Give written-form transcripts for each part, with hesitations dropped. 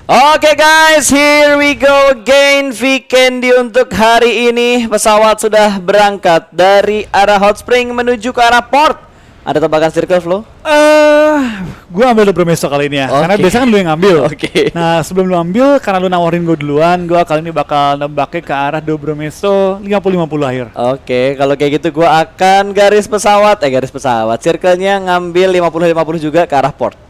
Oke guys, here we go again. Vikendi untuk hari ini. Pesawat sudah berangkat dari arah Hot Spring menuju ke arah port. Ada tebakan circle flow? Gue ambil Dobromeso kali ini ya, karena biasanya kan lu yang ngambil. Nah sebelum lu ambil, karena lu nawarin gue duluan, gue kali ini bakal nembaknya ke arah Dobromeso 50-50 akhir. Oke, kalau kayak gitu gue akan garis pesawat, circle-nya ngambil 50-50 juga ke arah port.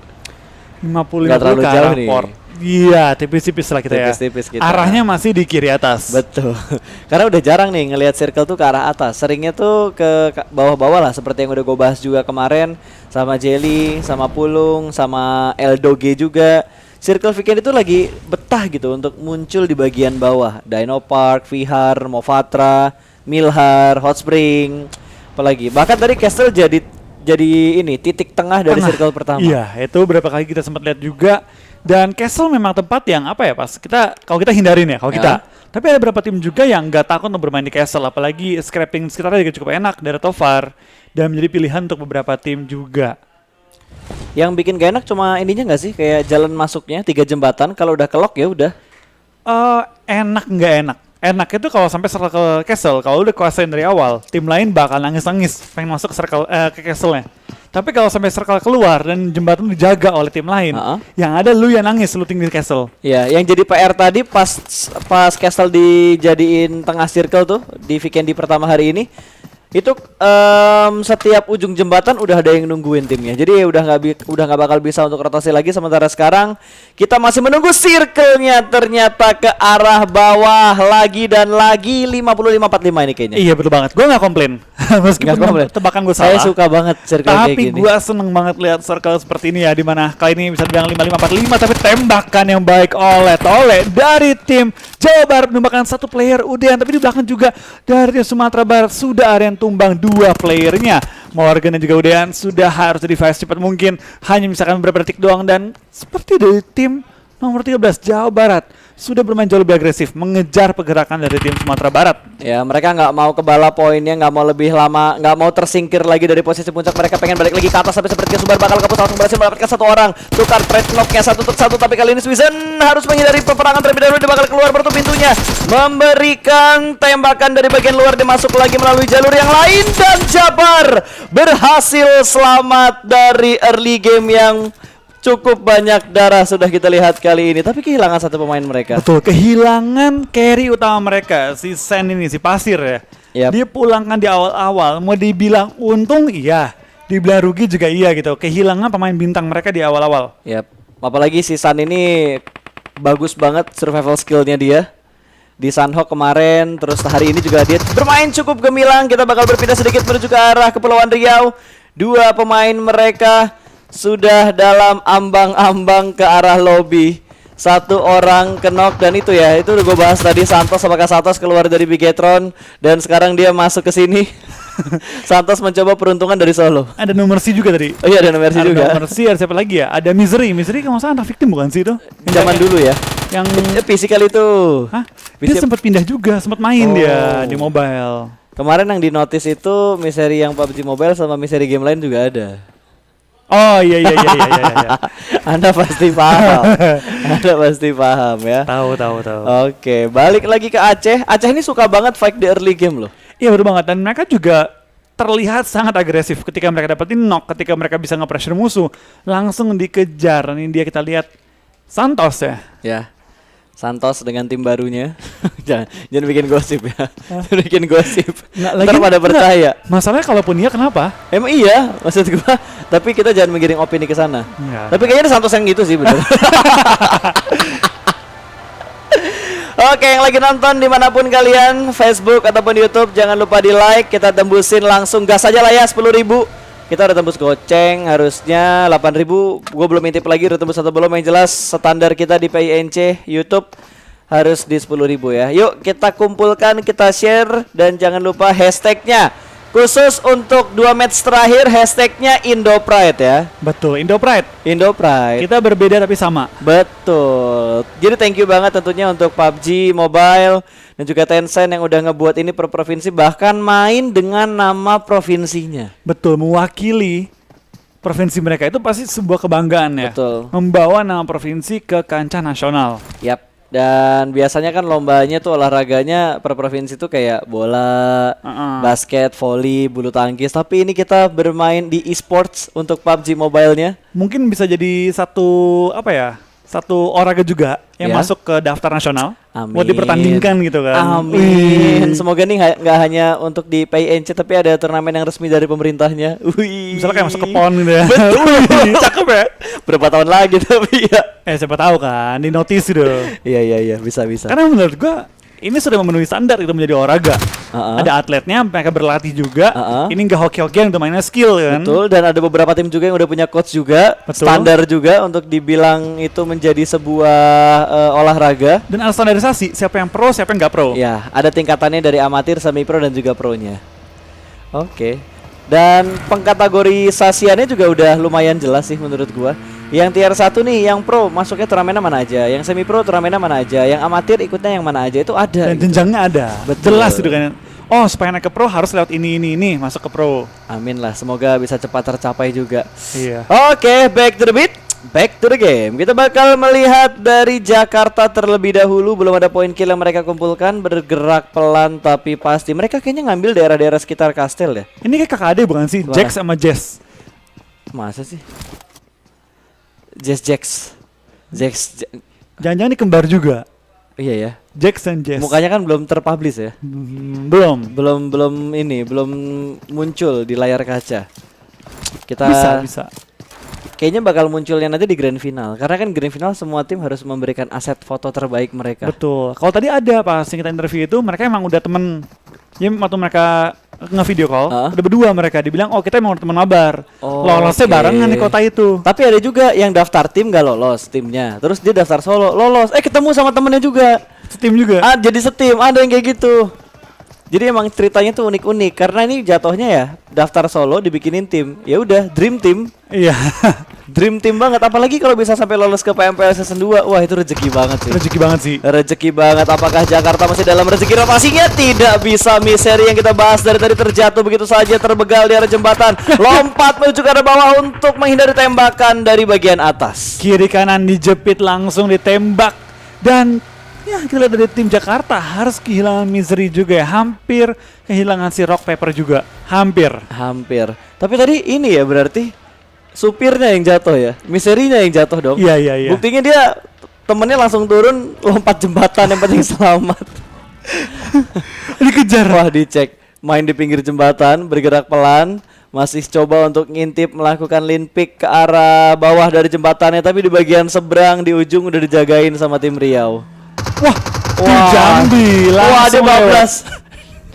50-50 ke arah port. Iya, tipis-tipis lah kita tipis-tipis ya. Arahnya masih di kiri atas. Betul. Karena udah jarang nih ngelihat circle tuh ke arah atas. Seringnya tuh ke bawah-bawah lah, seperti yang udah gue bahas juga kemarin sama Jelly, sama Pulung, sama Eldoge juga. Circle Weekend itu lagi betah gitu untuk muncul di bagian bawah. Dino Park, Vihar, Mofatra, Milhar, Hot Spring, apalagi. Bahkan tadi Castle jadi ini titik tengah dari circle pertama. Iya, itu berapa kali kita sempat lihat juga. Dan Castle memang tempat yang apa ya, kalau kita hindarin ya, tapi ada beberapa tim juga yang nggak takut untuk bermain di Castle, apalagi scrapping sekitarnya juga cukup enak dari Tovar dan menjadi pilihan untuk beberapa tim juga. Yang bikin gak enak cuma ininya nggak sih, kayak jalan masuknya 3 jembatan, kalau udah kelok ya udah. Enak nggak enak? Enak itu kalau sampai circle ke Castle, kalau udah kuasain dari awal, tim lain bakal nangis-nangis pengen masuk ke circle ke Castle-nya. Tapi kalau sampai circle keluar dan jembatan dijaga oleh tim lain, yang ada lu yang nangis, lu tinggal di Castle. Iya, yang jadi PR tadi pas Castle dijadiin tengah circle tuh di weekend di pertama hari ini, itu setiap ujung jembatan udah ada yang nungguin timnya. Jadi udah nggak bakal bisa untuk rotasi lagi. Sementara sekarang kita masih menunggu circle-nya ternyata ke arah bawah lagi dan lagi 55-45 ini kayaknya. Iya betul banget. Gue nggak komplain. Meskipun tebakan gue salah. Saya suka banget circle kayak gini. Tapi gue seneng banget lihat circle seperti ini ya, dimana kali ini bisa dibilang 55-45, tapi tembakan yang baik oleh Tole dari tim Jawa Barat menembakkan satu player Udean, tapi di belakang juga dari Sumatera Barat sudah ada yang tumbang 2 playernya. Morgan dan juga Udean sudah harus di-device cepat mungkin, hanya misalkan beberapa detik doang, dan seperti dari tim nomor 13 Jawa Barat sudah bermain jauh lebih agresif mengejar pergerakan dari tim Sumatera Barat. Ya, mereka nggak mau kebala poinnya, nggak mau lebih lama, nggak mau tersingkir lagi dari posisi puncak. Mereka pengen balik lagi ke atas, tapi sepertinya Subar bakal kepus langsung berhasil mendapatkan satu orang. Tukar trade knock-nya 1-1, tapi kali ini Swisen harus menghindari peperangan terlebih dahulu. Dia bakal keluar menutup pintunya, memberikan tembakan dari bagian luar, dia masuk lagi melalui jalur yang lain, dan Jabar berhasil selamat dari early game yang cukup banyak darah sudah kita lihat kali ini, tapi kehilangan satu pemain mereka. Betul, kehilangan carry utama mereka, si Sen ini, si Pasir ya. Dia pulangkan di awal-awal, mau dibilang untung iya, dibilang rugi juga iya gitu. Kehilangan pemain bintang mereka di awal-awal. Apalagi si San ini bagus banget survival skillnya dia. Di Sunhawk kemarin, terus hari ini juga dia bermain cukup gemilang. Kita bakal berpindah sedikit menuju ke arah Kepulauan Riau. 2 pemain mereka sudah dalam ambang-ambang ke arah lobby. 1 orang kenok, dan itu ya, itu udah gue bahas tadi. Santos, apakah Santos keluar dari Bigetron dan sekarang dia masuk ke sini. Santos mencoba peruntungan dari Solo. Ada nomor C juga tadi. Oh iya, ada nomor C juga. Nomor C, ada siapa lagi ya? Ada Misery kalau nggak salah anak victim bukan sih itu? Zaman dulu ya. Yang physical itu. Hah? Dia sempat pindah juga, sempat main dia di mobile. Kemarin yang di notice itu Misery yang PUBG Mobile sama Misery game lain juga ada. Oh iya. Anda pasti paham. Anda pasti paham ya. Tahu. Oke, balik lagi ke Aceh. Aceh ini suka banget fight di early game loh. Iya betul banget, dan mereka juga terlihat sangat agresif ketika mereka dapetin knock, ketika mereka bisa nge-pressure musuh, langsung dikejar. Ini dia kita lihat Santos ya. Ya. Santos dengan tim barunya. jangan bikin gosip ya. Jangan bikin gosip. Ntar pada percaya. Masalahnya kalaupun iya kenapa? Emang iya, maksud gua. Tapi kita jangan menggiring opini ke sana. Ya. Tapi kayaknya Santos yang gitu sih bener. Oke, yang lagi nonton dimanapun kalian, Facebook ataupun YouTube, jangan lupa di like. Kita tembusin langsung gas aja lah ya 10.000. Kita udah tembus goceng, harusnya 8.000. Gue belum intip lagi udah tembus atau belum. Yang jelas standar kita di PINC YouTube harus di 10.000 ya. Yuk kita kumpulkan, kita share, dan jangan lupa hashtagnya. Khusus untuk 2 match terakhir, hashtagnya IndoPride ya. Betul, IndoPride. Kita berbeda tapi sama. Betul. Jadi thank you banget tentunya untuk PUBG Mobile dan juga Tencent yang udah ngebuat ini per provinsi, bahkan main dengan nama provinsinya. Betul, mewakili provinsi mereka itu pasti sebuah kebanggaan ya. Betul. Membawa nama provinsi ke kancah nasional. Yap. Dan biasanya kan lombanya tuh olahraganya per provinsi tuh kayak bola, basket, volley, bulu tangkis. Tapi ini kita bermain di e-sports untuk PUBG Mobile-nya. Mungkin bisa jadi satu satu olahraga juga yang Ya. masuk ke daftar nasional Amin. buat dipertandingkan gitu kan. Amin. Wih. Semoga nih nggak hanya untuk di PINC tapi ada turnamen yang resmi dari pemerintahnya. Wih. Misalnya kayak masuk ke PON gitu ya. Betul. Wih, cakep ya. Berapa tahun lagi tapi ya. Siapa tahu kan di notice gitu. Iya bisa. Karena menurut gua ini sudah memenuhi standar itu menjadi olahraga. Ada atletnya, mereka berlatih juga. Ini nggak hoki-hokian untuk mainnya skill kan. Betul, dan ada beberapa tim juga yang udah punya coach juga, Betul. standar juga untuk dibilang itu menjadi sebuah olahraga. Dan ada standarisasi siapa yang pro, siapa yang nggak pro. Ya, ada tingkatannya dari amatir, semi pro dan juga pro-nya. Oke. Dan pengkategorisasiannya juga udah lumayan jelas sih menurut gua. Yang tier 1 nih, yang pro masuknya turnamennya mana aja, yang semi pro turnamennya mana aja, yang amatir ikutnya yang mana aja, itu ada. Dan gitu. jenjangnya ada. Betul. Jelas gitu kan. Oh, supaya naik ke pro harus lewat ini masuk ke pro. Amin lah, semoga bisa cepat tercapai juga. Iya. Oke, back to the beat. Back to the game. Kita bakal melihat dari Jakarta terlebih dahulu. Belum ada poin kill yang mereka kumpulkan. Bergerak pelan tapi pasti. Mereka kayaknya ngambil daerah-daerah sekitar kastel ya. Ini kayak KKD bukan sih? Gimana? Jax sama Jess. Masa sih? Jax. Jangan-jangan ini kembar juga. Iya ya. Jax dan Jess. Mukanya kan belum terpublish ya. Belum. Belum muncul di layar kaca. Kita Bisa. kayaknya bakal munculnya nanti di grand final. Karena kan grand final semua tim harus memberikan aset foto terbaik mereka. Betul. Kalau tadi ada pas kita interview itu mereka emang udah temen. Jadi waktu mereka nge-video call, udah berdua mereka dibilang, "Oh, kita emang teman mabar." Lolosnya barengan di kota itu. Tapi ada juga yang daftar tim gak lolos timnya. Terus dia daftar solo, lolos. Ketemu sama temennya juga. Setim juga. Jadi setim, ada yang kayak gitu. Jadi emang ceritanya tuh unik-unik karena ini jatuhnya ya daftar solo dibikinin tim. Ya udah, dream team. Iya. Dream team banget, apalagi kalau bisa sampai lolos ke PMPL Season 2. Wah, itu rezeki banget sih. Rezeki banget sih. Rezeki banget. Apakah Jakarta masih dalam rezeki rotasinya? Tidak bisa. Misteri yang kita bahas dari tadi terjatuh begitu saja, terbegal di arah jembatan. Lompat menuju ke arah bawah untuk menghindari tembakan dari bagian atas. Kiri kanan dijepit langsung ditembak. Dan ya kita lihat dari tim Jakarta harus kehilangan Misery juga ya. Hampir kehilangan si Rock Paper juga. Hampir. Tapi tadi ini ya berarti supirnya yang jatuh ya. Miserinya yang jatuh dong. Iya. Buktinya dia temennya langsung turun lompat jembatan, yang penting selamat. Dikejar. Wah, dicek. Main di pinggir jembatan, bergerak pelan. Masih coba untuk ngintip, melakukan lean pick ke arah bawah dari jembatannya. Tapi di bagian seberang, di ujung udah dijagain sama tim Riau. Wah, Jambi Wah, dia langsung bablas.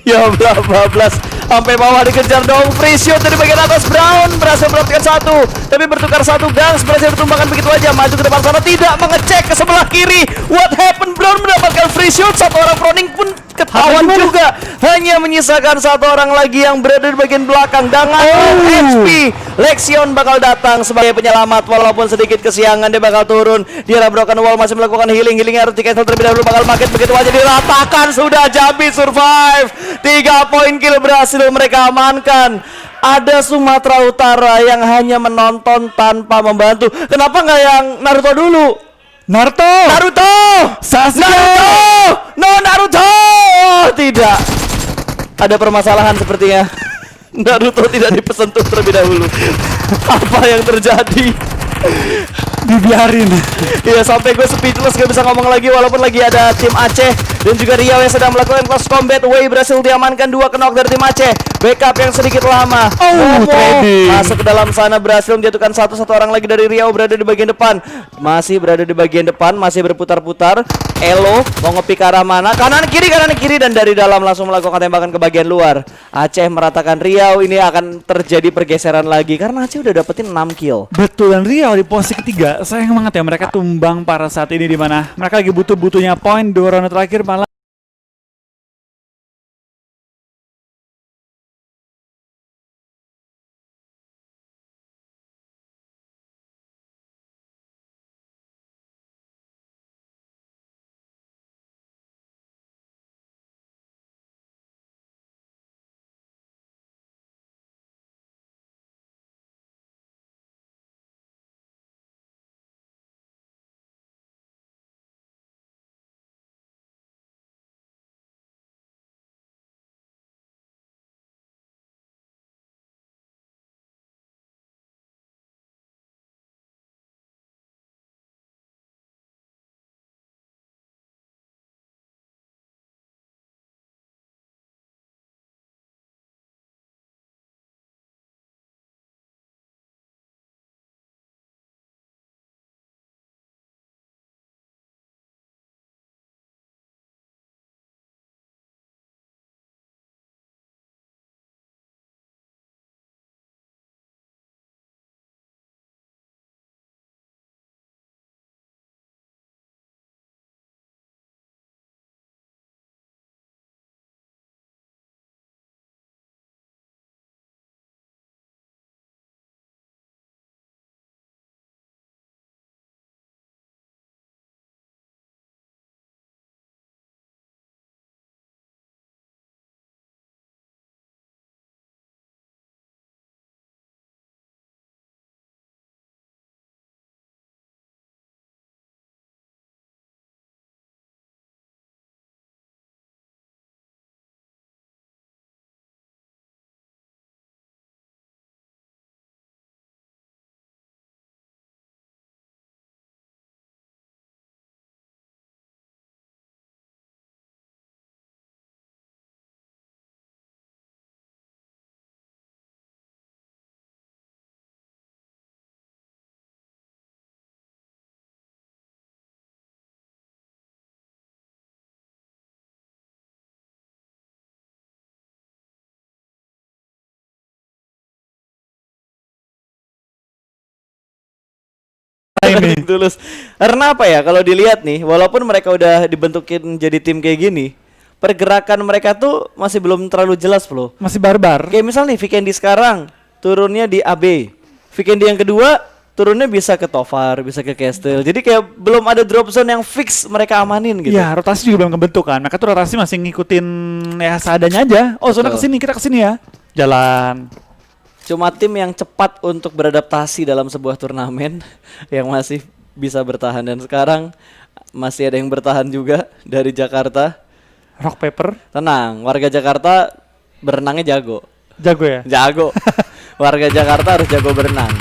Dia bablas. Sampai bawah dikejar dong. Free shoot dari bagian atas. Brown berhasil mendapatkan satu. Tapi bertukar satu. Gangs berhasil bertumbangan begitu aja. Maju ke depan sana. Tidak mengecek ke sebelah kiri. What happened? Brown mendapatkan free shoot. Satu orang proning pun ketahuan juga. Hanya menyisakan satu orang lagi yang berada di bagian belakang. Dengan HP. Lexion bakal datang sebagai penyelamat. Walaupun sedikit kesiangan, dia bakal turun. Di arah broken wall masih melakukan healing. Healingnya harus di-cancel terlebih dahulu. Bakal market begitu aja diratakan. Sudah Jambi survive. 3 poin kill berhasil mereka amankan. Ada Sumatera Utara yang hanya menonton tanpa membantu. Kenapa nggak yang Naruto dulu? Naruto. Sasuke. Naruto. Tidak. Ada permasalahan sepertinya. Naruto tidak dipesentuh terlebih dahulu. Apa yang terjadi? Dibiarin. Iya, sampai gue speechless, gak bisa ngomong lagi. Walaupun lagi ada tim Aceh dan juga Riau yang sedang melakukan close combat. Way berhasil diamankan 2 knock dari tim Aceh. Backup yang sedikit lama. trading. Masuk ke dalam sana, berhasil menjatuhkan satu orang lagi dari Riau, berada di bagian depan. Masih berada di bagian depan, masih berputar-putar. Elo mau ngepick ke arah mana? Kanan kiri, dan dari dalam langsung melakukan tembakan ke bagian luar. Aceh meratakan Riau. Ini akan terjadi pergeseran lagi karena Aceh udah dapetin 6 kill. Betul, dan Riau di posisi ketiga. Sayang banget ya mereka tumbang pada saat ini, di mana mereka lagi butuh-butuhnya poin 2 round terakhir malah ini. Nating tulus. Karena apa ya? Kalau dilihat nih, walaupun mereka udah dibentukin jadi tim kayak gini, pergerakan mereka tuh masih belum terlalu jelas bro. Masih barbar. Kayak misal nih Vikendi sekarang turunnya di AB, Vikendi yang kedua turunnya bisa ke Tovar, bisa ke Castle. Jadi kayak belum ada drop zone yang fix mereka amanin gitu. Ya, rotasi juga belum kebentuk kan. Mereka tuh rotasi masih ngikutin ya seadanya aja. Oh, zona kesini, kita kesini ya. Jalan. Cuma tim yang cepat untuk beradaptasi dalam sebuah turnamen yang masih bisa bertahan, dan sekarang masih ada yang bertahan juga dari Jakarta. Rock paper. Tenang, warga Jakarta berenangnya jago. Jago ya? Jago. Warga Jakarta harus jago berenang.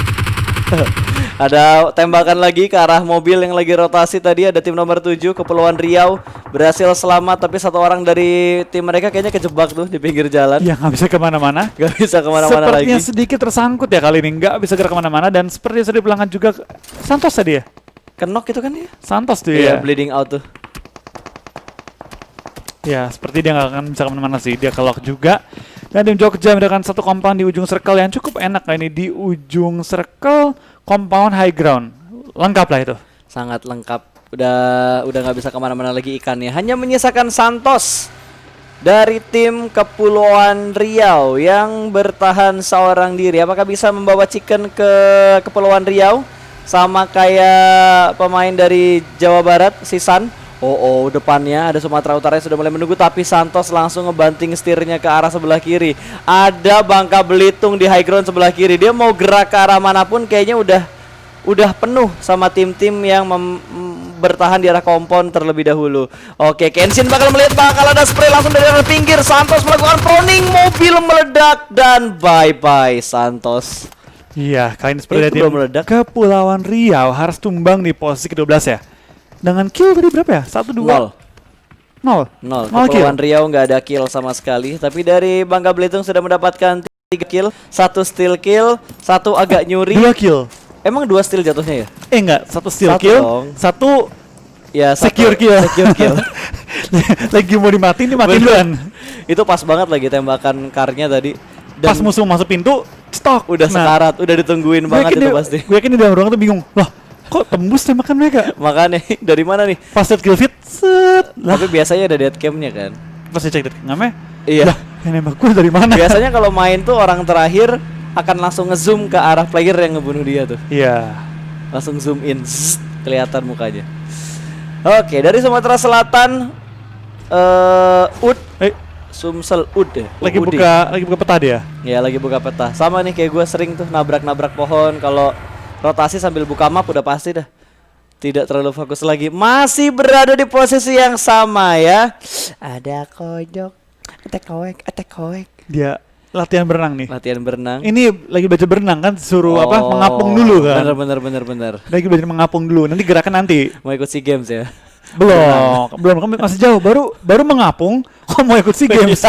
Ada tembakan lagi ke arah mobil yang lagi rotasi tadi. Ada tim nomor 7 Kepulauan Riau berhasil selamat, tapi satu orang dari tim mereka kayaknya kejebak tuh di pinggir jalan. Ya nggak bisa kemana-mana. Gak bisa kemana-mana lagi. Sepertinya sedikit tersangkut ya kali ini. Nggak bisa gerak kemana-mana. Dan seperti yang sudah dipulangkan juga Santos tadi ya? Kenok itu kan dia? Santos tuh Iya, ya? bleeding out tuh. Ya seperti dia nggak akan bisa kemana-mana sih. Dia kelok juga. Dan tim Jogja mendapatkan satu compound di ujung circle yang cukup enak lah ini. Di ujung circle compound high ground. Lengkap lah itu. Sangat lengkap. Udah nggak bisa kemana-mana lagi ikannya. Hanya menyisakan Santos dari tim Kepulauan Riau yang bertahan seorang diri. Apakah bisa membawa chicken ke Kepulauan Riau? Sama kayak pemain dari Jawa Barat, Sisan. Oh, depannya ada Sumatera Utara yang sudah mulai menunggu, tapi Santos langsung ngebanting setirnya ke arah sebelah kiri. Ada Bangka Belitung di high ground sebelah kiri. Dia mau gerak ke arah manapun kayaknya udah penuh sama tim-tim yang bertahan di arah kompon terlebih dahulu. Oke, Kenshin bakal ada spray langsung dari arah pinggir. Santos melakukan proning, mobil meledak, dan bye-bye Santos. Iya, kali ini seperti Itu belum meledak. Kepulauan Riau harus tumbang di posisi ke-12 ya. Dengan kill tadi berapa ya? 1, 2? 0. 0. Kepulauan Riau nggak ada kill sama sekali. Tapi dari Bangka Belitung sudah mendapatkan 3 kill, 1 steal kill, 1 agak nyuri. 2 kill. Emang 2 steal jatuhnya ya? Enggak, 1 steal Satu kill, dong. 1 Ya, secure kill. Secure kill. Lagi mau dimatiin, dimatiin duluan. Itu pas banget lagi tembakan karnya tadi. Dan Pas musuh masuk pintu, stok. udah sekarat, udah ditungguin banget itu pasti. Gue yakin di dalam ruangan tuh bingung. Loh, kok tembus tembakan mereka? Makanya dari mana nih? Pas liat kill feed, set. Lah, Tapi biasanya ada dead cam-nya kan. pas dicek namanya. Iya. Lah, yang nembak gue dari mana? Biasanya kalau main tuh orang terakhir akan langsung ngezoom ke arah player yang ngebunuh dia tuh. Iya. Langsung zoom in, kelihatan mukanya. Oke, dari Sumatera Selatan Ud Sumsel Ud ya. Lagi UUD. buka peta dia. Ya, lagi buka peta. Sama nih kayak gue sering tuh nabrak-nabrak pohon. Kalau rotasi sambil buka map udah pasti dah. Tidak terlalu fokus lagi. Masih berada di posisi yang sama ya. Ada kodok. Atek koek. Dia latihan berenang nih. Latihan berenang. Ini lagi belajar berenang kan, suruh apa? Oh, Mengapung dulu kan. Bener. Lagi belajar mengapung dulu. Nanti gerakan nanti. Mau ikut SEA Games ya. Belum, kan masih jauh. Baru mengapung. Kok mau ikut SEA Games?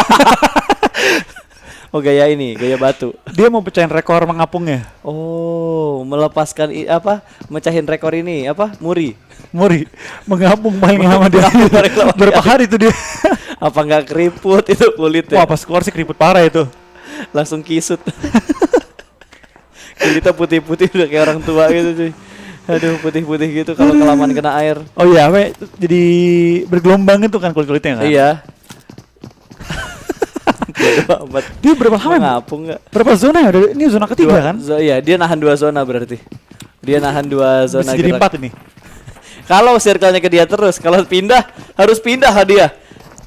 Oh, gaya ini, gaya batu. Dia mau pecahin rekor mengapungnya. Oh, melepaskan mecahin rekor ini Muri. Mengapung paling lama dia. Berapa hari itu dia? Apa nggak keriput itu kulitnya? Wah, pas keluar sih keriput parah itu. Langsung kisut. Kulitnya putih-putih udah kayak orang tua gitu cuy. Aduh, putih-putih gitu kalau kelamaan kena air. Oh iya, jadi bergelombang itu kan kulit-kulitnya kan? Iya. Dia berapa lama? Ngapung nggak? Berapa zona ya? Ini zona ketiga kan? Iya, dia nahan 2 zona berarti. Dia nahan 2 zona Bisa jadi gerak. 4 ini. Kalau circle-nya ke dia terus, kalau pindah harus pindah dia.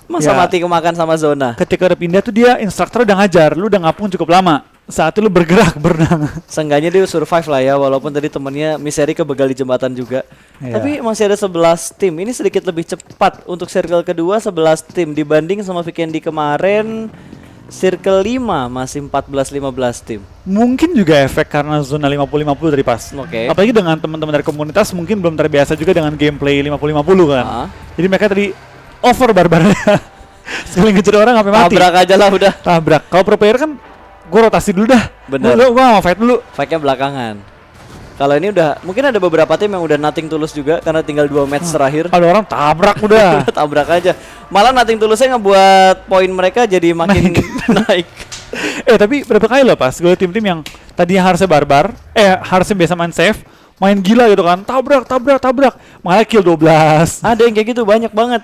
Masa Ya. mati kemakan sama zona. Ketika udah pindah tuh dia instruktur udah ngajar, lu udah ngapung cukup lama. Saat itu lu bergerak berenang. Seenggaknya dia survive lah ya, walaupun tadi temennya Miseri kebegal di jembatan juga. Iya. Tapi masih ada 11 tim. Ini sedikit lebih cepat untuk circle kedua 11 tim dibanding sama Vikendi kemarin. Circle 5 masih 14-15 tim. Mungkin juga efek karena zona 50-50 dari pas. Oke. Apalagi dengan teman-teman dari komunitas mungkin belum terbiasa juga dengan gameplay 50-50 kan. Ah. Jadi mereka tadi over barbarnya. Sekali ngejar orang sampai mati. Tabrak aja lah udah. Tabrak. Kalau pro player kan gue rotasi dulu dah. Bener. Gua mau fight dulu. Fight-nya belakangan. Kalau ini udah mungkin ada beberapa tim yang udah nothing tulus juga karena tinggal 2 match terakhir. Ada orang tabrak udah. Tabrak aja. Malah nothing tulusnya ngebuat poin mereka jadi makin naik. Tapi berapa kali loh pas gue tim-tim yang tadinya harusnya barbar, harusnya biasa main safe, main gila gitu kan. Tabrak. Malah kill 12. Ada yang kayak gitu banyak banget.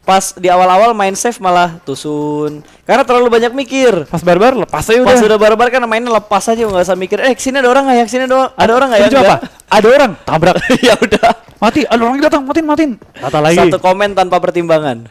Pas di awal-awal main safe malah tusun. Karena terlalu banyak mikir. Pas barbar lepas aja Pas udah. udah barbar kan mainnya lepas aja nggak usah mikir. Kesini ada orang nggak ya? Kesini ada orang nggak ya? Tujuh apa? Ada orang tabrak. Ya udah. Mati, ada orang datang, matiin. Kata lagi. Satu komen tanpa pertimbangan.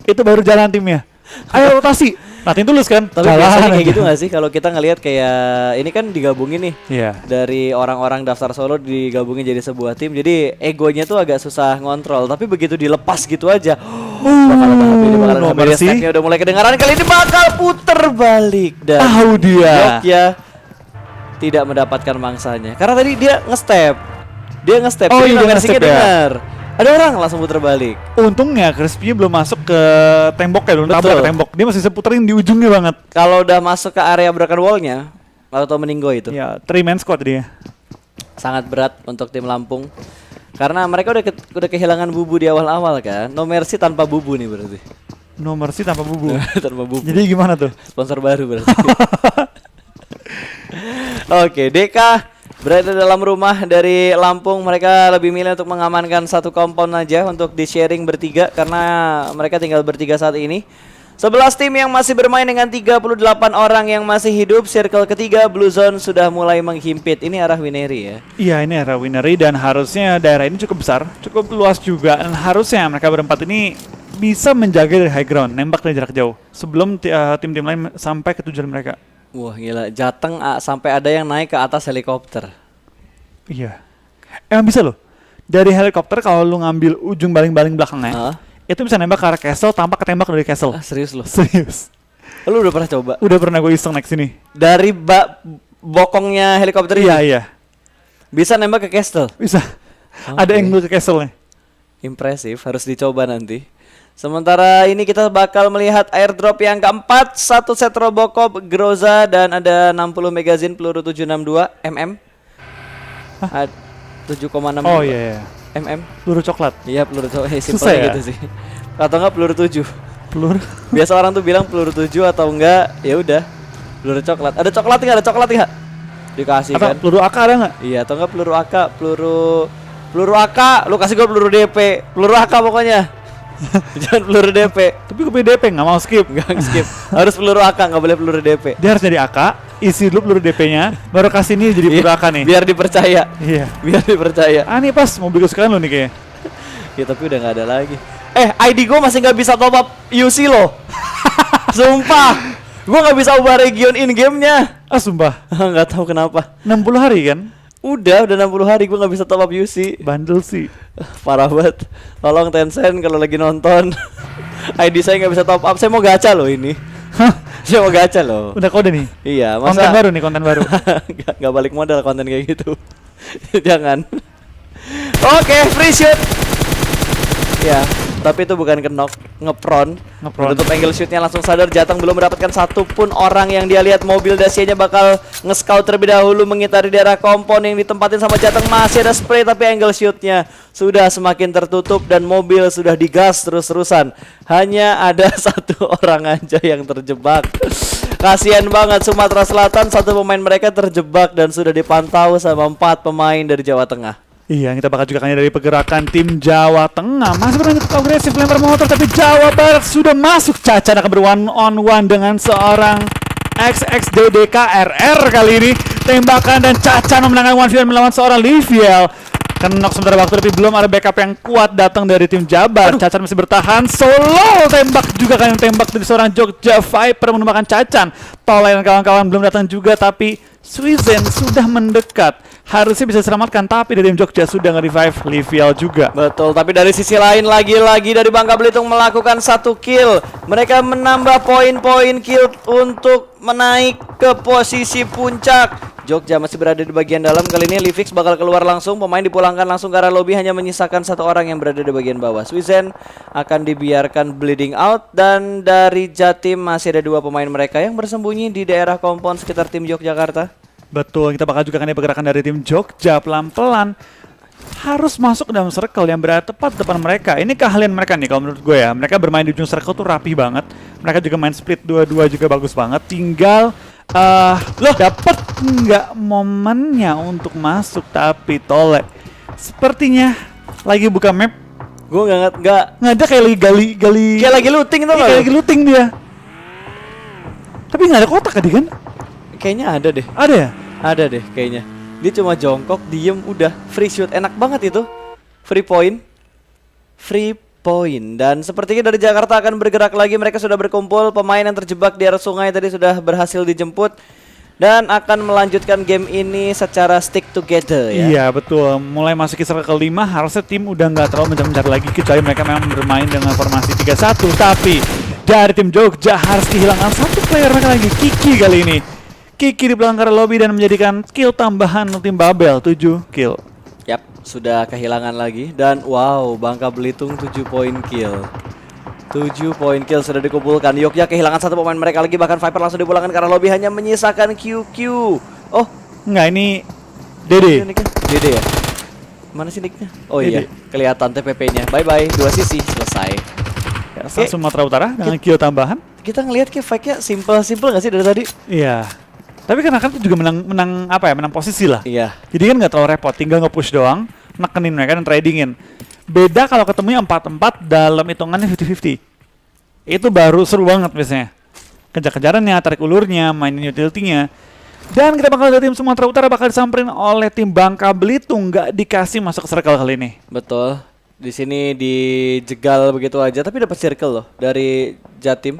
Itu baru jalan timnya. Ayo rotasi. Natin tulus kan? Tapi biasanya kayak gitu nggak sih kalau kita ngelihat kayak ini kan digabungin nih. Iya. Dari orang-orang daftar solo digabungin jadi sebuah tim. Jadi egonya tuh agak susah ngontrol. Tapi begitu dilepas gitu aja. Bakal ada habis, bakal ada no habis. mercy. Stepnya udah mulai kedengaran. Kali ini bakal puter balik dan Tahu dia. Jogja tidak mendapatkan mangsanya. Karena tadi dia nge-step. Oh, Jadi iya, dia Mercy-nya nge-step ya. dengar. Ada orang langsung puter balik. Untungnya Crispy belum masuk ke tembok ya, belum Betul. tabrak tembok. Dia masih seputerin di ujungnya banget. Kalau udah masuk ke area broken wall-nya atau meninggo itu Ya, 3-man squad dia. sangat berat untuk tim Lampung. Karena mereka udah kehilangan bubu di awal-awal kan. No Mercy tanpa bubu nih berarti. No mercy tanpa bubu. Tanpa bubu. Jadi gimana tuh? Sponsor baru berarti. Oke, DK berada dalam rumah dari Lampung. Mereka lebih milih untuk mengamankan satu kompon aja untuk di-sharing bertiga karena mereka tinggal bertiga saat ini. 11 tim yang masih bermain dengan 38 orang yang masih hidup. Circle ketiga Blue Zone sudah mulai menghimpit. Ini arah Wineri ya. Iya, ini era Winery dan harusnya daerah ini cukup besar, cukup luas juga, dan harusnya mereka berempat ini bisa menjaga dari high ground, nembak dari jarak jauh sebelum tim-tim lain sampai ke tujuan mereka. Wah gila, Jateng sampai ada yang naik ke atas helikopter. Iya, emang bisa loh. Dari helikopter kalau lu ngambil ujung baling-baling belakangnya, Hah? itu bisa nembak ke arah castle tanpa ketembak dari castle. Serius loh? Serius. Lu udah pernah coba? Udah pernah gue iseng naik sini. Dari bokongnya helikopter Iya, ini iya. bisa nembak ke castle. Bisa. Ada angle ke castle-nya. Impresif, harus dicoba nanti. Sementara ini kita bakal melihat airdrop yang keempat. Satu set Robocop Groza dan ada 60 magazine peluru 762 mm. 7,6 Oh iya, iya. mm. Peluru coklat. Iya peluru Susah simpelnya ya? gitu sih. Atau enggak peluru 7. Peluru. Biasa orang tuh bilang peluru 7 atau enggak ya udah peluru coklat. Ada coklat enggak? Ada coklat enggak? Dikasih Atau kan. peluru AK ada nggak? Iya, atau enggak peluru AK, peluru AK, lu kasih gua peluru DP. Peluru AK pokoknya. Jangan peluru DP. Tapi gue DP nggak mau skip. Enggak skip. Harus peluru AK, enggak boleh peluru DP. Dia harus jadi AK, isi dulu peluru DP-nya, baru kasih ini jadi peluru AK nih. Biar dipercaya. Iya. Biar dipercaya. Ah nih pas mobil kesukaan lo nih kayaknya. Ya tapi udah enggak ada lagi. ID gua masih enggak bisa top up UC loh. Sumpah. Gua enggak bisa ubah region in game-nya. Ah sumpah. Enggak tahu kenapa. 60 hari kan? Udah 60 hari gua enggak bisa top up UC. Bandel sih. Parah banget. Tolong Tencent kalau lagi nonton. ID saya nggak bisa top up. Saya mau gacha loh ini. Saya mau gacha loh. Udah kode nih. Iya, Konten masa baru nih, konten baru. nggak balik modal konten kayak gitu. Jangan. Oke, free shoot. Ya, tapi itu bukan kenok, ngepron. Menutup angle shootnya langsung sadar Jateng belum mendapatkan satupun orang yang dia lihat. Mobil Dacia-nya bakal nge-scout terlebih dahulu mengitari daerah kompon yang ditempatin sama Jateng. Masih ada spray tapi angle shootnya sudah semakin tertutup dan mobil sudah digas terus-terusan. Hanya ada satu orang aja yang terjebak. Kasian banget Sumatera Selatan, satu pemain mereka terjebak dan sudah dipantau sama 4 pemain dari Jawa Tengah. Iya, kita bakal juga dari pergerakan tim Jawa Tengah. Masih berani untuk agresif lempar motor, tapi Jawa Barat sudah masuk. Caca akan ber-one on one dengan seorang XXDDKRR kali ini. Tembakan dan Caca memenangkan 1v1 melawan seorang Liviel. Kenok sementara waktu, tapi belum ada backup yang kuat datang dari tim Jabar. Cacan masih bertahan, solo tembak juga kan yang tembak dari seorang Jogja Viper menembakkan Cacan. Toleh dan kawan-kawan belum datang juga, tapi Swizen sudah mendekat. Harusnya bisa diselamatkan, tapi dari tim Jogja sudah nge-revive Liviel juga. Betul, tapi dari sisi lain lagi-lagi dari Bangka Belitung melakukan 1 kill. Mereka menambah poin-poin kill untuk menaik ke posisi puncak. Jogja masih berada di bagian dalam. Kali ini Livix bakal keluar langsung. Pemain dipulangkan langsung ke arah lobby. Hanya menyisakan 1 orang yang berada di bagian bawah. Swizen akan dibiarkan bleeding out. Dan dari Jatim masih ada 2 pemain mereka yang bersembunyi di daerah kompon sekitar tim Yogyakarta. Betul, kita bakal juga pergerakan dari tim Jogja pelan-pelan harus masuk ke dalam circle yang berada tepat depan mereka. Ini keahlian mereka nih kalau menurut gue ya. Mereka bermain di ujung circle tuh rapi banget. Mereka juga main split 2-2 juga bagus banget. Tinggal dapet nggak momennya untuk masuk, tapi Tole sepertinya lagi buka map. Gue nggak Nggak ada, kayak lagi gali. kayak lagi looting tuh Iya, kayak lagi looting dia. Tapi nggak ada kotak tadi kan? Kayaknya ada deh. Ada ya? Ada deh kayaknya. Dia cuma jongkok, diem, udah free shoot. Enak banget itu. Free point. Free point. Dan sepertinya dari Jakarta akan bergerak lagi. Mereka sudah berkumpul. Pemain yang terjebak di arah sungai tadi sudah berhasil dijemput. Dan akan melanjutkan game ini secara stick together ya. Iya betul. Mulai masuk ke circle kelima, harusnya tim udah nggak terlalu mencari lagi, kecuali mereka memang bermain dengan formasi 3-1. Tapi dari tim Jogja harus kehilangan satu player mereka lagi, Kiki kali ini. Kiki di belakang lobby dan menjadikan kill tambahan untuk tim Babel, 7 kill. Yap, sudah kehilangan lagi. Dan wow, Bangka Belitung 7 poin kill. 7 poin kill sudah dikumpulkan. Yogyakarta kehilangan satu pemain mereka lagi. Bahkan Viper langsung dipulangkan karena lobby hanya menyisakan QQ. Oh, Enggak, ini Dede. ini nicknya Dede ya? Mana sih nicknya? Oh iya, Dede. kelihatan TPP-nya. Bye-bye, 2 sisi, selesai. Asal Sumatera Utara dengan kill tambahan. Kita ngelihat kayak fight-nya simple gak sih dari tadi? Iya. Tapi kan itu juga menang apa ya? Menang posisi lah. Iya. Jadi kan nggak terlalu repot, tinggal nge-push doang, nekenin mereka dan tradingin. Beda kalau ketemunya 4-4 dalam hitungannya 50-50. Itu baru seru banget biasanya. Kejar-kejarannya, tarik ulurnya, mainin utility-nya. Dan kita bakal lihat tim Sumatera Utara bakal disamperin oleh tim Bangka Belitung, nggak dikasih masuk ke circle kali ini. Betul. Di sini dijegal begitu aja, tapi dapat circle loh dari Jatim.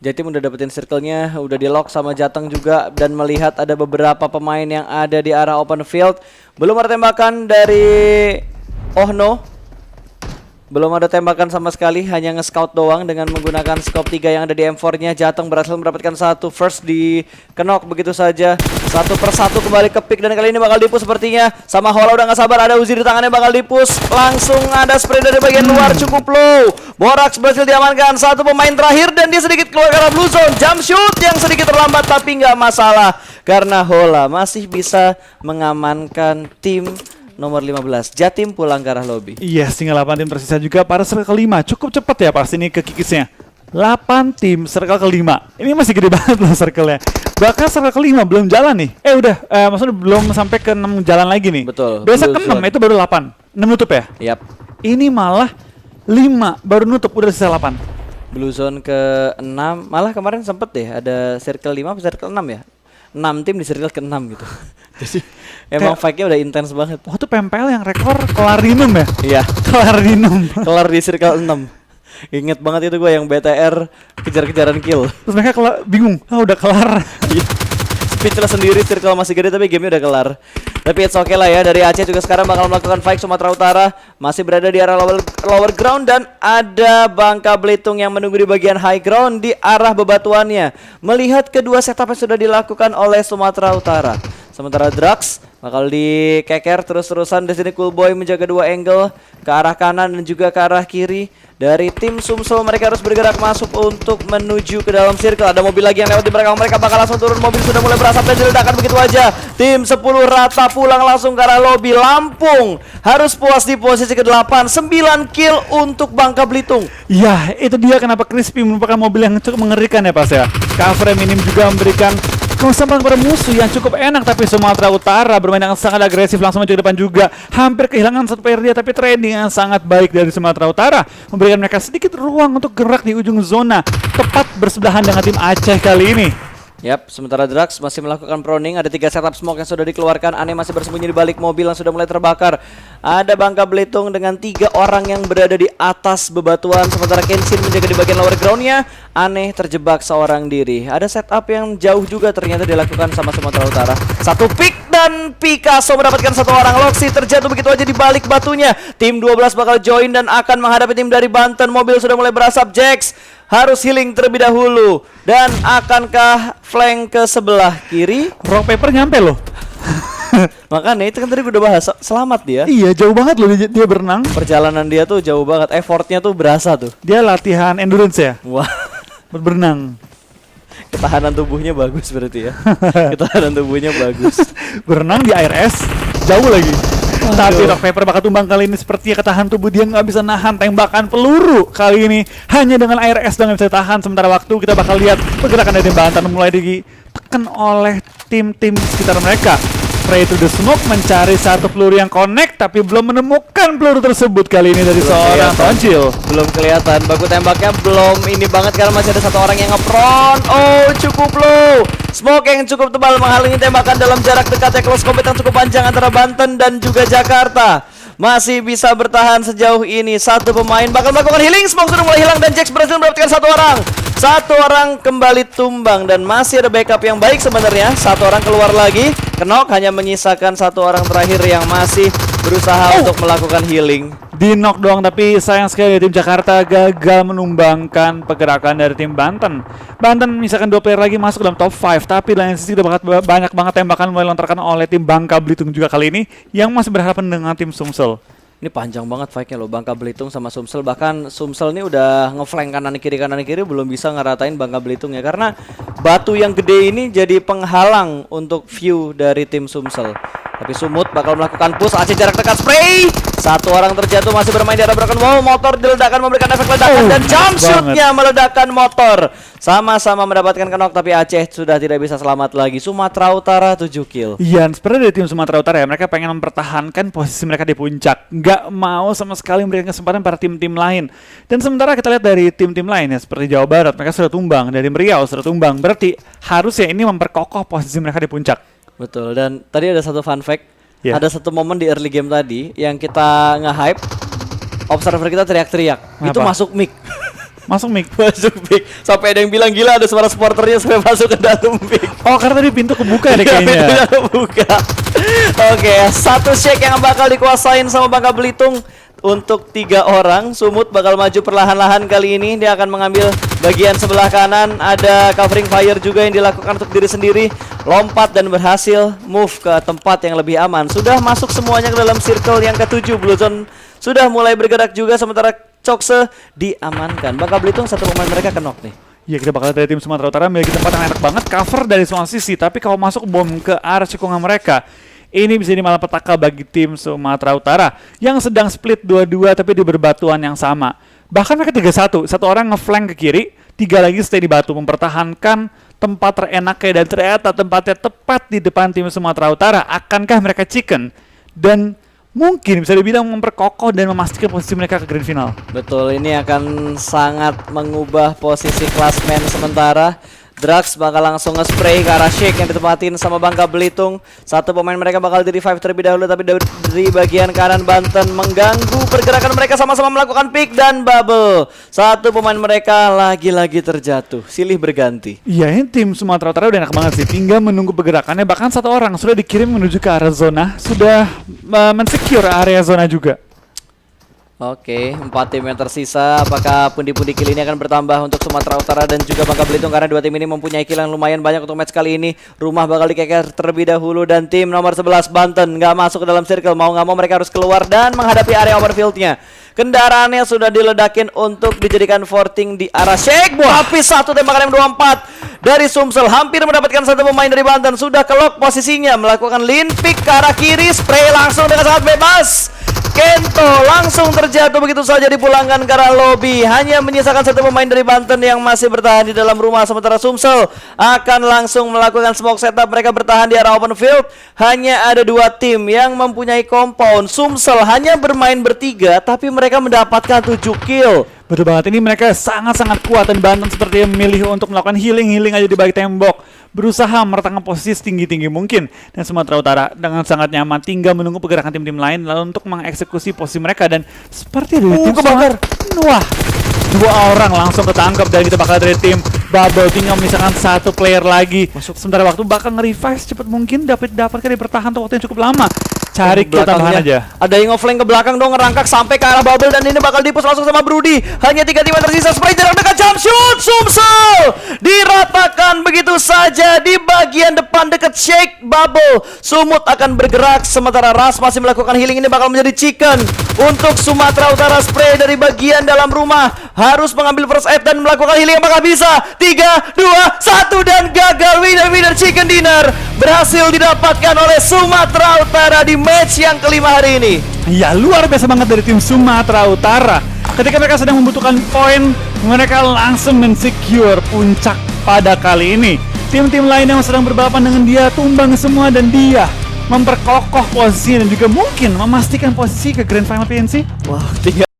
Jatim udah dapetin circle-nya, udah di lock sama Jateng juga, dan melihat ada beberapa pemain yang ada di arah open field. Belum ada tembakan dari Ohno. Belum ada tembakan sama sekali, hanya nge-scout doang dengan menggunakan scope 3 yang ada di M4-nya. Jateng berhasil mendapatkan satu first di kenok begitu saja. Satu persatu kembali ke pick dan kali ini bakal dipus sepertinya. Sama Hola udah gak sabar, ada Uzi di tangannya bakal dipus. Langsung ada spray dari bagian luar cukup low. Borax berhasil diamankan, satu pemain terakhir dan dia sedikit keluar karena blue zone. Jump shoot yang sedikit terlambat tapi nggak masalah. Karena Hola masih bisa mengamankan tim nomor 15. Jatim pulang ke arah lobby. Iya, tinggal 8 tim tersisa juga pada circle kelima. Cukup cepat ya pasti ini ke kikisnya. 8 tim circle kelima. Ini masih gede banget loh circle-nya. Bahkan circle kelima belum jalan nih. Maksudnya belum sampai ke 6 jalan lagi nih. Betul. Biasa Blue ke 6 zone. itu baru 8. 6 nutup ya? Yap. Ini malah 5 baru nutup, udah sisa 8. Blue zone ke 6. Malah kemarin sempet deh ada circle 5 atau circle 6 ya. 6 tim di circle ke 6 gitu. Jadi emang fight-nya udah intens banget. Wah, tuh Pempel yang rekor Kelarinum ya? Iya. Kelarinum. Kelar di circle 6. Ingat banget itu gue yang BTR kejar-kejaran kill. Terus mereka bingung, udah kelar. Speechless sendiri, circle masih gede tapi gamenya udah kelar. Tapi it's okay lah ya, dari Aceh juga sekarang bakal melakukan fight. Sumatera Utara masih berada di arah lower ground dan ada Bangka Belitung yang menunggu di bagian high ground di arah bebatuannya. Melihat kedua setup yang sudah dilakukan oleh Sumatera Utara. Sementara Drax bakal dikeker terus-terusan. Di sini Coolboy menjaga dua angle ke arah kanan dan juga ke arah kiri. Dari tim Sumsel mereka harus bergerak masuk untuk menuju ke dalam circle. Ada mobil lagi yang lewat di belakang mereka, bakal langsung turun. Mobil sudah mulai berasap dan diledakkan begitu aja. Tim 10 rata pulang langsung ke arah lobby. Lampung harus puas di posisi ke-8. 9 kill untuk Bangka Belitung. Ya, itu dia kenapa Crispy merupakan mobil yang cukup mengerikan ya Pas ya. Cover minim juga memberikan kesempatan kepada musuh yang cukup enak, tapi Sumatera Utara bermain dengan sangat agresif, langsung maju ke depan juga. Hampir kehilangan satu player dia, tapi trading yang sangat baik dari Sumatera Utara memberikan mereka sedikit ruang untuk gerak di ujung zona, tepat bersebelahan dengan tim Aceh kali ini. Yap, sementara Drax masih melakukan proning. Ada 3 setup smoke yang sudah dikeluarkan. Aneh masih bersembunyi di balik mobil yang sudah mulai terbakar. Ada Bangka Belitung dengan 3 orang yang berada di atas bebatuan. Sementara Kenshin menjaga di bagian lower groundnya. Aneh terjebak seorang diri. Ada setup yang jauh juga ternyata dilakukan sama Sumatera Utara. Satu pick dan Picasso mendapatkan satu orang. Loxi terjatuh begitu aja di balik batunya. Tim 12 bakal join dan akan menghadapi tim dari Banten. Mobil sudah mulai berasap. Jax harus healing terlebih dahulu. Dan akankah flank ke sebelah kiri? Rock paper nyampe loh. Makanya itu kan tadi gue udah bahas. Selamat dia. Iya, jauh banget loh dia berenang. Perjalanan dia tuh jauh banget. Effortnya tuh berasa tuh. Dia latihan endurance ya, Wah, berenang. ketahanan tubuhnya bagus berarti ya. Ketahanan tubuhnya bagus. Berenang di air es, jauh lagi. Tapi Rock Paper bakal tumbang kali ini, sepertinya ketahan tubuh dia nggak bisa nahan tembakan peluru kali ini. Hanya dengan air es doang yang bisa tahan. Sementara waktu kita bakal lihat pergerakan dari tim Banten mulai ditekan oleh tim-tim sekitar mereka. Spray to the smoke mencari satu peluru yang connect, tapi belum menemukan peluru tersebut kali ini dari seorang Tonjil. Belum kelihatan, baku tembaknya belum ini banget karena masih ada satu orang yang nge-front. Oh, cukup low. Smoke yang cukup tebal menghalangi tembakan dalam jarak dekat ya, close combat yang cukup panjang antara Banten dan juga Jakarta. Masih bisa bertahan sejauh ini. Satu pemain bakal melakukan healing. Smoke sudah mulai hilang dan Jax berhasil mendapatkan satu orang. Satu orang kembali tumbang dan masih ada backup yang baik sebenarnya. Satu orang keluar lagi. Knock hanya menyisakan satu orang terakhir yang masih berusaha untuk melakukan healing. Di knock doang, tapi sayang sekali tim Jakarta gagal menumbangkan pergerakan dari tim Banten. Banten misalkan 2 player lagi masuk dalam top 5, tapi lain sisi udah banyak banget tembakan mulai lontarkan oleh tim Bangka Belitung juga kali ini yang masih berhadapan dengan tim Sumsel. Ini panjang banget fight-nya loh, Bangka Belitung sama Sumsel. Bahkan Sumsel ini udah ngeflank kanan kiri belum bisa ngeratain Bangka Belitung ya, karena batu yang gede ini jadi penghalang untuk view dari tim Sumsel. Tapi Sumut bakal melakukan push, AC jarak dekat spray. Satu orang terjatuh, masih bermain di arah broken wall. Motor diledakkan memberikan efek ledakan dan jump shootnya meledakkan motor. Sama-sama mendapatkan knock, tapi Aceh sudah tidak bisa selamat lagi. Sumatera Utara 7 kill. Iya, seperti dari tim Sumatera Utara ya, mereka pengen mempertahankan posisi mereka di puncak. Nggak mau sama sekali memberikan kesempatan pada tim-tim lain. Dan sementara kita lihat dari tim-tim lain ya, seperti Jawa Barat, mereka sudah tumbang. Dari Riau sudah tumbang. Berarti harusnya ini memperkokoh posisi mereka di puncak. Betul, dan tadi ada satu fun fact. Yeah. Ada satu momen di early game tadi yang kita nge-hype, observer kita teriak-teriak. Itu masuk mic. Masuk mic. Masuk mic. Sampai ada yang bilang gila ada suara supporternya sampai masuk ke dalam mic. Oh, karena tadi pintu kebuka deh kayaknya. Pintunya kebuka. Oke, satu shake yang bakal dikuasain sama Bangka Belitung. Untuk 3 orang, Sumut bakal maju perlahan-lahan kali ini. Dia akan mengambil bagian sebelah kanan. Ada covering fire juga yang dilakukan untuk diri sendiri. Lompat dan berhasil move ke tempat yang lebih aman. Sudah masuk semuanya ke dalam circle yang ke-7. Blue Zone sudah mulai bergerak juga, sementara Cokse diamankan. Bangka Belitung satu pemain mereka knock nih. Ya, kita bakal dari tim Sumatera Utara memiliki tempat yang enak banget, cover dari semua sisi. Tapi kalau masuk bom ke arah cekungan mereka, ini bisa jadi malapetaka bagi tim Sumatera Utara yang sedang split 2-2 tapi di berbatuan yang sama. Bahkan mereka 3-1, satu orang ngeflank ke kiri, 3 lagi stay di batu mempertahankan tempat terenaknya, dan ternyata tempatnya tepat di depan tim Sumatera Utara. Akankah mereka chicken? Dan mungkin bisa dibilang memperkokoh dan memastikan posisi mereka ke grand final. Betul, ini akan sangat mengubah posisi klasmen sementara. Drugs bakal langsung nge-spray ke arah Shake yang ditempatin sama Bangka Belitung. Satu pemain mereka bakal di-revive terlebih dahulu, tapi dari bagian kanan Banten mengganggu pergerakan mereka, sama-sama melakukan pick dan bubble. Satu pemain mereka lagi-lagi terjatuh, silih berganti. Iya, ini tim Sumatera Utara udah enak banget sih, tinggal menunggu pergerakannya. Bahkan satu orang sudah dikirim menuju ke arah zona, sudah mensecure area zona juga. Oke, 4 tim yang tersisa. Apakah pundi-pundi kill ini akan bertambah untuk Sumatera Utara dan juga Bangka Belitung, karena 2 tim ini mempunyai kill yang lumayan banyak untuk match kali ini. Rumah bakal dikeker terlebih dahulu dan tim nomor 11 Banten nggak masuk ke dalam circle. Mau nggak mau mereka harus keluar dan menghadapi area overfieldnya. Kendaraannya sudah diledakin untuk dijadikan forting di arah Shake. Tapi satu tembakan M24 dari Sumsel hampir mendapatkan satu pemain dari Banten. Sudah kelok posisinya, melakukan lean pick ke arah kiri, spray langsung dengan sangat bebas. Kento langsung terjatuh begitu saja, dipulangkan ke arah lobby. Hanya menyisakan satu pemain dari Banten yang masih bertahan di dalam rumah, sementara Sumsel akan langsung melakukan smoke setup. Mereka bertahan di arah open field. Hanya ada 2 tim yang mempunyai compound. Sumsel hanya bermain bertiga, tapi mereka mendapatkan 7 kill. Betul banget, ini mereka sangat-sangat kuat, dan Banten seperti memilih untuk melakukan healing aja di balik tembok, berusaha meretakan posisi setinggi-tinggi mungkin. Dan Sumatera Utara dengan sangat nyaman tinggal menunggu pergerakan tim-tim lain lalu untuk mengeksekusi posisi mereka. Dan seperti dari tim kebakar, wah, 2 orang langsung ketangkap, dan kita bakal dari tim Bubble tinggal misalkan 1 player lagi masuk. Sementara waktu bakal nge-revive secepat mungkin, dapatkan di bertahan untuk waktu yang cukup lama. Cari kill tambahan aja. Ada yang ngeflank ke belakang dong, ngerangkak sampai ke arah Bubble, dan ini bakal dipus langsung sama Brody. Hanya 3 tim yang tersisa, spray jarak dekat, jump shoot. Sumsel diratakan begitu saja di bagian depan dekat Shake Bubble. Sumut akan bergerak, sementara Ras masih melakukan healing. Ini bakal menjadi chicken untuk Sumatera Utara. Spray dari bagian dalam rumah harus mengambil first aid dan melakukan healing. Apakah bisa? 3, 2, 1 dan gagal. Winner chicken dinner berhasil didapatkan oleh Sumatera Utara di match yang kelima hari ini. Ya, luar biasa banget dari tim Sumatera Utara. Ketika mereka sedang membutuhkan poin, mereka langsung men-secure puncak pada kali ini. Tim-tim lain yang sedang berbalapan dengan dia tumbang semua dan dia memperkokoh posisi dan juga mungkin memastikan posisi ke Grand Final PNC. Wah, tinggal